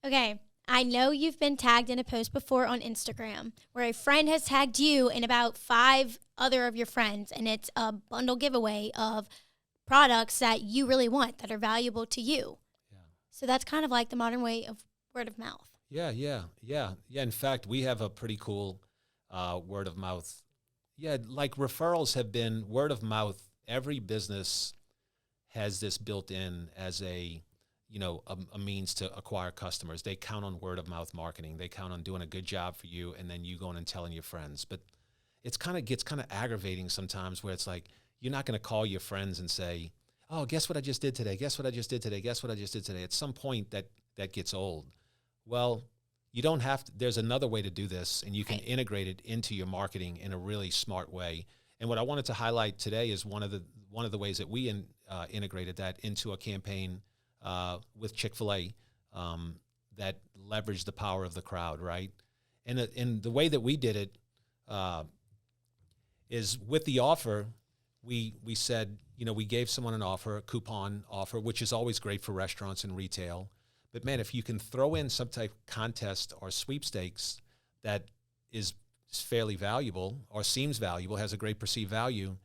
Okay, I know you've been tagged in a post before on Instagram where a friend has tagged you and about five other of your friends, and it's a bundle giveaway of products that you really want that are valuable to you. Yeah. So that's kind of like the modern way of word of mouth. Yeah. In fact, we have a pretty cool word of mouth. Yeah, like referrals have been word of mouth. Every business has this built in as a means to acquire customers. They count on word of mouth marketing. They count on doing a good job for you, and then you going and telling your friends. But gets kind of aggravating sometimes, where it's like you're not going to call your friends and say, "Oh, guess what I just did today? Guess what I just did today? Guess what I just did today?" At some point, that gets old. Well, you don't have to. There's another way to do this, and you can Right. integrate it into your marketing in a really smart way. And what I wanted to highlight today is one of the ways that we integrated that into a campaign with Chick-fil-A that leveraged the power of the crowd, right? And the way that we did it uh, is with the offer. We said, we gave someone an offer, a coupon offer, which is always great for restaurants and retail. But man, if you can throw in some type of contest or sweepstakes that is fairly valuable or seems valuable, has a great perceived value,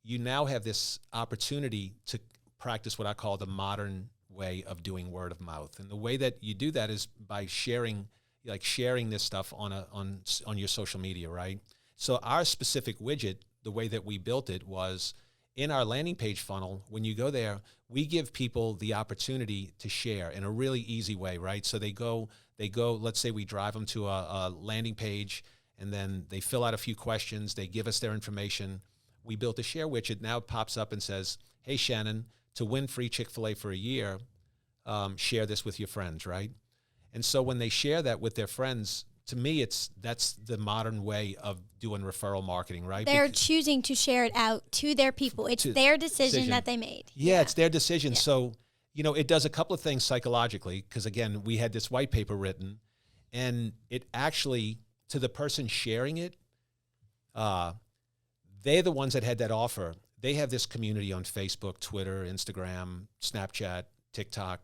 you now have this opportunity to practice what I call the modern way of doing word of mouth. And the way that you do that is by sharing this stuff on your social media, right? So our specific widget, the way that we built it was in our landing page funnel. When you go there, we give people the opportunity to share in a really easy way, right? So they go, let's say we drive them to a landing page, and then they fill out a few questions. They give us their information. We built a share widget. Now it pops up and says, "Hey, Shannon, to win free Chick-fil-A for a year, share this with your friends," right? And so when they share that with their friends, to me, that's the modern way of doing referral marketing, right? They're choosing to share it out to their people. It's To their decision decision. that they made. Yeah, it's their decision. Yeah. So, it does a couple of things psychologically, because again, we had this white paper written, and it actually, to the person sharing it, uh, they're the ones that had that offer. They have this community on Facebook, Twitter, Instagram, Snapchat, TikTok.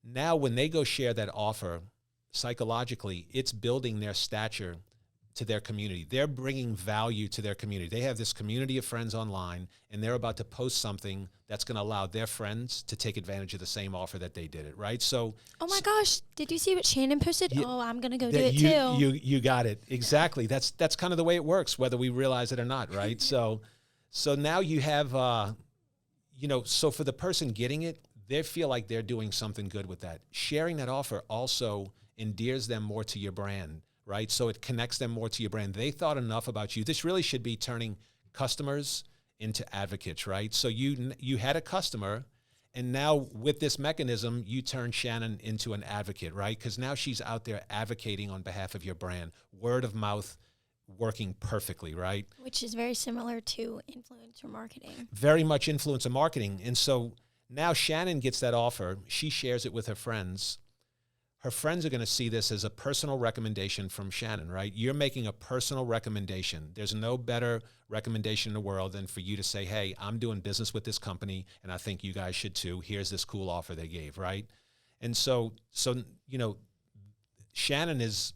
Now, when they go share that offer, psychologically, it's building their stature to their community. They're bringing value to their community. They have this community of friends online, and they're about to post something that's going to allow their friends to take advantage of the same offer that they did it, right? So, Oh my gosh, did you see what Shannon posted? Yeah, Oh, I'm going to go do that it too. you got it exactly. That's kind of the way it works, whether we realize it or not, right? So now you have so for the person getting it, they feel like they're doing something good with that. Sharing that offer also endears them more to your brand, right? So it connects them more to your brand. They thought enough about you. This really should be turning customers into advocates, right? So you had a customer, and now with this mechanism, you turn Shannon into an advocate, right? Because now she's out there advocating on behalf of your brand. Word of mouth working perfectly, right? Which is very similar to influencer marketing. Very much influencer marketing. And so now Shannon gets that offer. She shares it with her friends. Her friends are going to see this as a personal recommendation from Shannon, right? You're making a personal recommendation. There's no better recommendation in the world than for you to say, "Hey, I'm doing business with this company, and I think you guys should too. Here's this cool offer they gave," right? And so Shannon is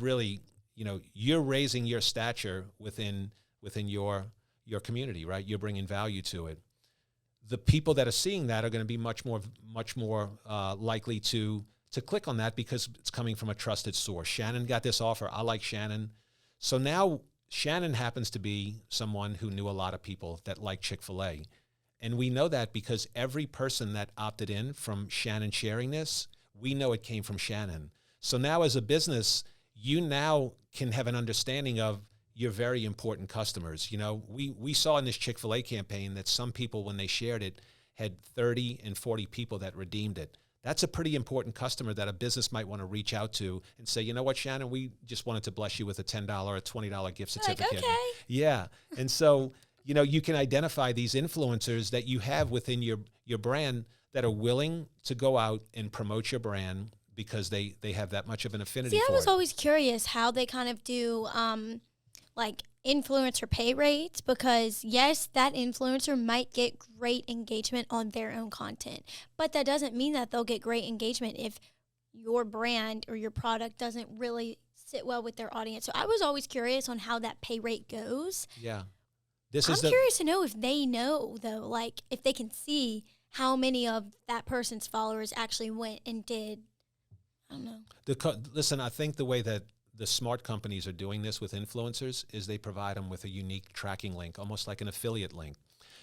really, you're raising your stature within your community, right? You're bringing value to it. The people that are seeing that are going to be much more likely to click on that because it's coming from a trusted source. Shannon got this offer. I like Shannon. So now Shannon happens to be someone who knew a lot of people that like Chick-fil-A. And we know that because every person that opted in from Shannon sharing this, we know it came from Shannon. So now as a business, you now can have an understanding of your very important customers. We saw in this Chick-fil-A campaign that some people, when they shared it, had 30 and 40 people that redeemed it. That's a pretty important customer that a business might want to reach out to and say, "You know what, Shannon, we just wanted to bless you with a $10 or $20 gift certificate." Like, okay. Yeah. And so, you can identify these influencers that you have within your brand that are willing to go out and promote your brand because they have that much of an affinity See, I for was it. always curious how they kind of do like influencer pay rates, because yes, that influencer might get great engagement on their own content, but that doesn't mean that they'll get great engagement if your brand or your product doesn't really sit well with their audience. So I was always curious on how that pay rate goes. Yeah. I'm curious to know if they know, though, like if they can see how many of that person's followers actually went and did. I don't know. Listen, I think the way that the smart companies are doing this with influencers is they provide them with a unique tracking link, almost like an affiliate link.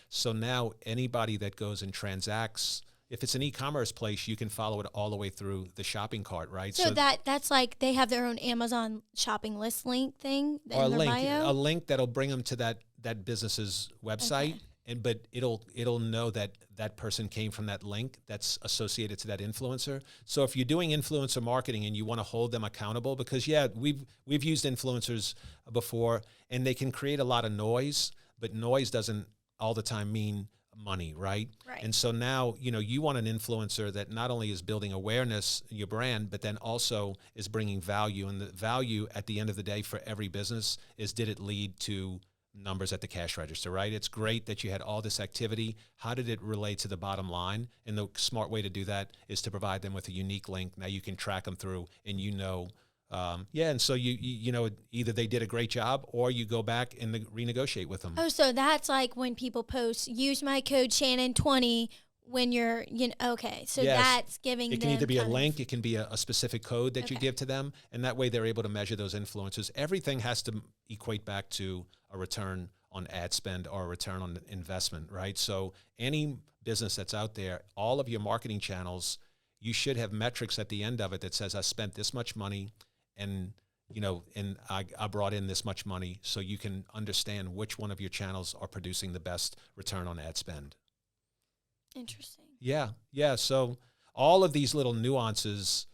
So now anybody that goes and transacts, if it's an e-commerce place, you can follow it all the way through the shopping cart, right? So that's like they have their own Amazon shopping list link thing or in their bio? a link that'll bring them to that business's website, but it'll know that that person came from that link that's associated to that influencer. So if you're doing influencer marketing and you want to hold them accountable, because we've used influencers before, and they can create a lot of noise, but noise doesn't all the time mean money, right? Right. And so now, you want an influencer that not only is building awareness in your brand, but then also is bringing value. And the value at the end of the day for every business is, did it lead to numbers at the cash register, right? It's great that you had all this activity. How did it relate to the bottom line? And the smart way to do that is to provide them with a unique link. Now you can track them through, and and so you either they did a great job, or you go back and renegotiate with them. Oh, so that's like when people post, use my code Shannon20 when you're, okay. So Yes. that's giving them. It can either be a kind of- link, it can be a specific code that you Okay. give to them, and that way they're able to measure those influencers. Everything has to equate back to a return on ad spend or a return on investment, right? So any business that's out there, all of your marketing channels, you should have metrics at the end of it that says, I spent this much money, and I brought in this much money, so you can understand which one of your channels are producing the best return on ad spend. Interesting. Yeah. So all of these little nuances,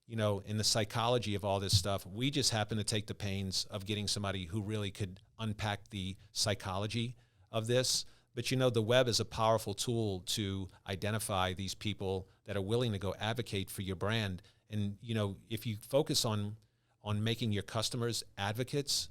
in the psychology of all this stuff, we just happen to take the pains of getting somebody who really could unpack the psychology of this. But the web is a powerful tool to identify these people that are willing to go advocate for your brand. And, if you focus on making your customers advocates,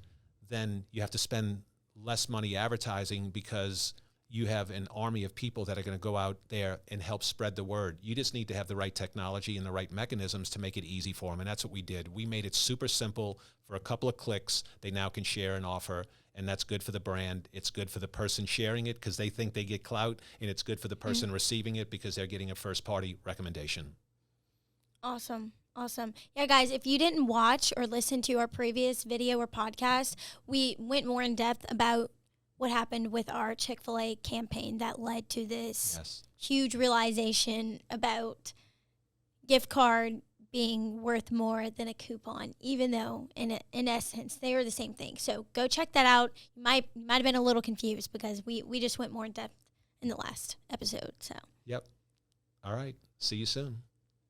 then you have to spend less money advertising, because you have an army of people that are going to go out there and help spread the word. You just need to have the right technology and the right mechanisms to make it easy for them. And that's what we did. We made it super simple. For a couple of clicks, they now can share an offer, and that's good for the brand. It's good for the person sharing it because they think they get clout, and it's good for the person receiving it because they're getting a first-party recommendation. Awesome. Yeah, guys, if you didn't watch or listen to our previous video or podcast, we went more in depth about what happened with our Chick-fil-A campaign that led to this huge realization about gift card being worth more than a coupon, even though in essence they are the same thing. So go check that out. You might have been a little confused because we just went more in depth in the last episode. So Yep. All right. See you soon.